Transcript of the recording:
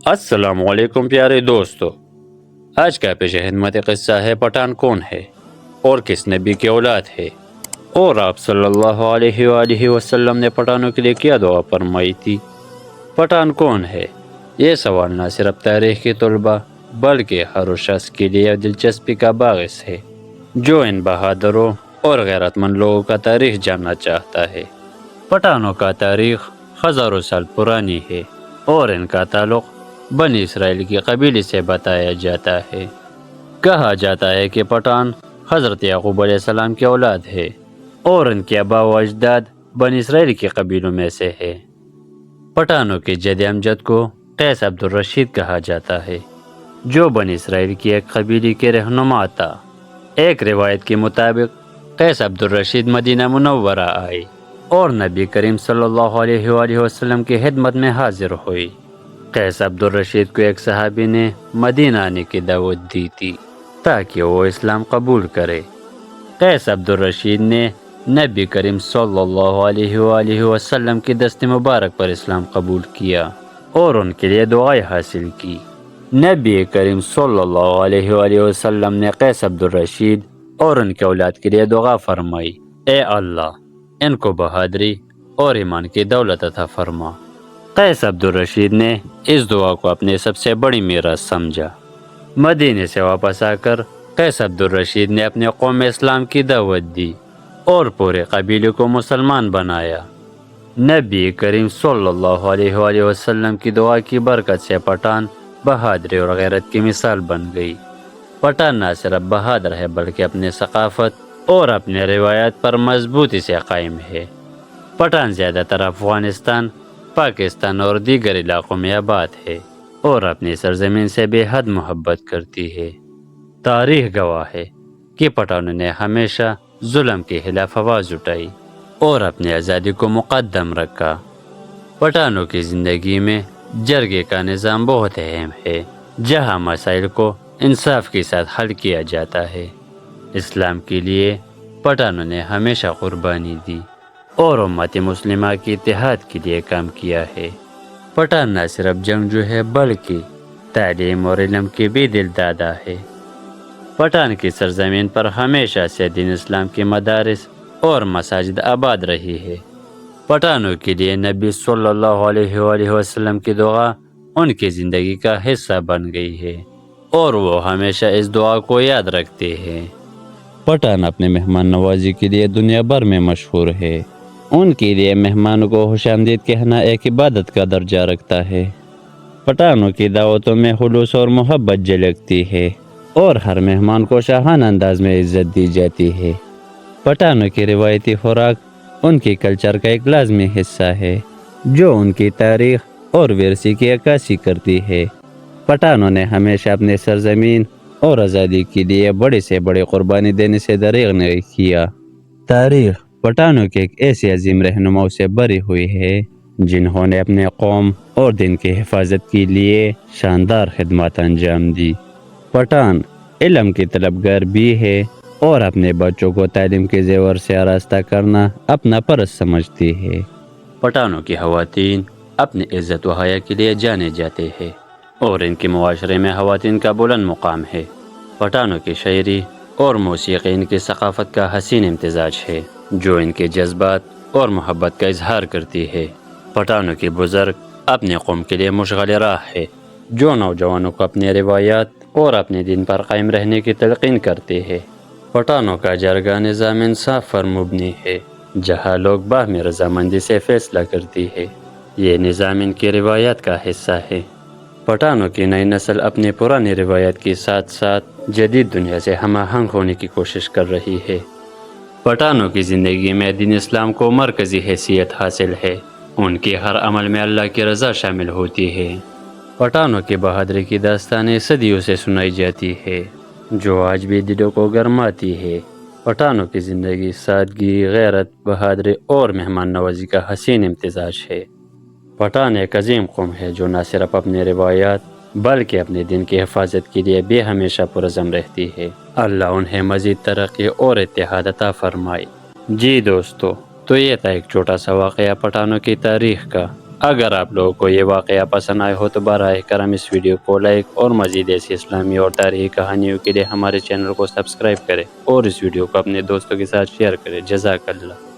السلام علیکم پیارے دوستو، آج کا پیش خدمت قصہ ہے پٹھان کون ہے اور کس نبی کی اولاد ہے، اور آپ صلی اللہ علیہ وآلہ وسلم نے پٹھانوں کے لیے کیا دعا فرمائی تھی۔ پٹھان کون ہے؟ یہ سوال نہ صرف تاریخ کے طلباء بلکہ ہر اس شخص کے لیے دلچسپی کا باعث ہے جو ان بہادروں اور غیرت مند لوگوں کا تاریخ جاننا چاہتا ہے۔ پٹھانوں کا تاریخ ہزاروں سال پرانی ہے اور ان کا تعلق بنی اسرائیل کی قبیلے سے بتایا جاتا ہے۔ کہا جاتا ہے کہ پٹھان حضرت یعقوب علیہ السلام کی اولاد ہے اور ان کے آباء و اجداد بنی اسرائیل کے قبیلوں میں سے ہے۔ پٹھانوں کے جد امجد کو قیس عبد الرشید کہا جاتا ہے جو بنی اسرائیل کی ایک قبیلے کے رہنما تھا۔ ایک روایت کے مطابق قیس عبد الرشید مدینہ منورہ آئے اور نبی کریم صلی اللہ علیہ وآلہ وسلم کی خدمت میں حاضر ہوئی۔ قیس عبد الرشید کو ایک صحابی نے مدینہ آنے کی دعوت دی تھی تاکہ وہ اسلام قبول کرے۔ قیس عبد الرشید نے نبی کریم صلی اللہ علیہ وآلہ وسلم کی دست مبارک پر اسلام قبول کیا اور ان کے لیے دعائیں حاصل کی۔ نبی کریم صلی اللہ علیہ وآلہ وسلم نے قیس عبد الرشید اور ان کے اولاد کے لیے دعا فرمائی، اے اللہ ان کو بہادری اور ایمان کی دولت عطا فرما۔ قیس عبد الرشید نے اس دعا کو اپنے سب سے بڑی میراث سمجھا۔ مدینے سے واپس آ کر قیس عبد الرشید نے اپنے قوم اسلام کی دعوت دی اور پورے قبیلے کو مسلمان بنایا۔ نبی کریم صلی اللہ علیہ وآلہ وسلم کی دعا کی برکت سے پٹھان بہادری اور غیرت کی مثال بن گئی۔ پٹھان نہ صرف بہادر ہے بلکہ اپنے ثقافت اور اپنے روایات پر مضبوطی سے قائم ہے۔ پٹھان زیادہ تر افغانستان، پاکستان اور دیگر علاقوں میں آباد ہے اور اپنی سرزمین سے بے حد محبت کرتی ہے۔ تاریخ گواہ ہے کہ پٹھانوں نے ہمیشہ ظلم کے خلاف آواز اٹھائی اور اپنی آزادی کو مقدم رکھا۔ پٹھانوں کی زندگی میں جرگے کا نظام بہت اہم ہے جہاں مسائل کو انصاف کے ساتھ حل کیا جاتا ہے۔ اسلام کے لیے پٹھانوں نے ہمیشہ قربانی دی اور امت مسلمہ کے اتحاد کے لیے کام کیا ہے۔ پٹھان نہ صرف جنگجو ہے بلکہ تعلیم اور علم کے بھی دل دادا ہے۔ پٹھان کی سرزمین پر ہمیشہ سے دین اسلام کے مدارس اور مساجد آباد رہی ہے۔ پٹھانوں کے لیے نبی صلی اللہ علیہ وآلہ وسلم کی دعا ان کی زندگی کا حصہ بن گئی ہے اور وہ ہمیشہ اس دعا کو یاد رکھتے ہیں۔ پٹھان اپنے مہمان نوازی کے لیے دنیا بھر میں مشہور ہے۔ ان کے لیے مہمانوں کو خوش آمدید کہنا ایک عبادت کا درجہ رکھتا ہے۔ پٹھانوں کی دعوتوں میں خلوص اور محبت جھلکتی ہے اور ہر مہمان کو شاہانہ انداز میں عزت دی جاتی ہے۔ پٹھانوں کی روایتی خوراک ان کے کلچر کا ایک لازمی حصہ ہے جو ان کی تاریخ اور ورثے کی عکاسی کرتی ہے۔ پٹھانوں نے ہمیشہ اپنے سرزمین اور آزادی کے لیے بڑے سے بڑے قربانی دینے سے دریغ نہیں کیا۔ تاریخ پٹھانوں کے ایک ایسے عظیم رہنماؤں سے بھری ہوئی ہے جنہوں نے اپنے قوم اور دین کی حفاظت کے لیے شاندار خدمات انجام دی۔ پٹھان علم کے طلبگار بھی ہے اور اپنے بچوں کو تعلیم کے زیور سے آراستہ کرنا اپنا فرض سمجھتی ہے۔ پٹھانوں کی خواتین اپنی عزت و حیا کے لیے جانے جاتے ہیں اور ان کے معاشرے میں خواتین کا بلند مقام ہے۔ پٹھانوں کی شاعری اور موسیقی ان کی ثقافت کا حسین امتزاج ہے جو ان کے جذبات اور محبت کا اظہار کرتی ہے۔ پٹھانوں کے بزرگ اپنے قوم کے لیے مشغل راہ ہے جو نوجوانوں کو اپنے روایات اور اپنے دین پر قائم رہنے کی تلقین کرتے ہیں۔ پٹھانوں کا جرگہ نظام انصاف پر مبنی ہے جہاں لوگ باہمی رضامندی سے فیصلہ کرتی ہے۔ یہ نظام ان کی روایات کا حصہ ہے۔ پٹھانوں کی نئی نسل اپنی پرانی روایات کے ساتھ ساتھ جدید دنیا سے ہم آہنگ ہونے کی کوشش کر رہی ہے۔ پٹھانوں کی زندگی میں دین اسلام کو مرکزی حیثیت حاصل ہے۔ ان کے ہر عمل میں اللہ کی رضا شامل ہوتی ہے۔ پٹھانوں کی بہادری کی داستانیں صدیوں سے سنائی جاتی ہے جو آج بھی دلوں کو گرماتی ہے۔ پٹھانوں کی زندگی سادگی، غیرت، بہادری اور مہمان نوازی کا حسین امتزاج ہے۔ پٹھان ایک عظیم قوم ہے جو نہ صرف اپنے روایات بلکہ اپنے دین کی حفاظت کے لیے بھی ہمیشہ پرعزم رہتی ہے۔ اللہ انہیں مزید ترقی اور اتحاد عطا فرمائے۔ جی دوستو، تو یہ تھا ایک چھوٹا سا واقعہ پٹھانوں کی تاریخ کا۔ اگر آپ لوگوں کو یہ واقعہ پسند آئے ہو تو براہ کرم اس ویڈیو کو لائک اور مزید ایسی اسلامی اور تاریخی کہانیوں کے لیے ہمارے چینل کو سبسکرائب کریں اور اس ویڈیو کو اپنے دوستوں کے ساتھ شیئر کریں۔ جزاک اللہ۔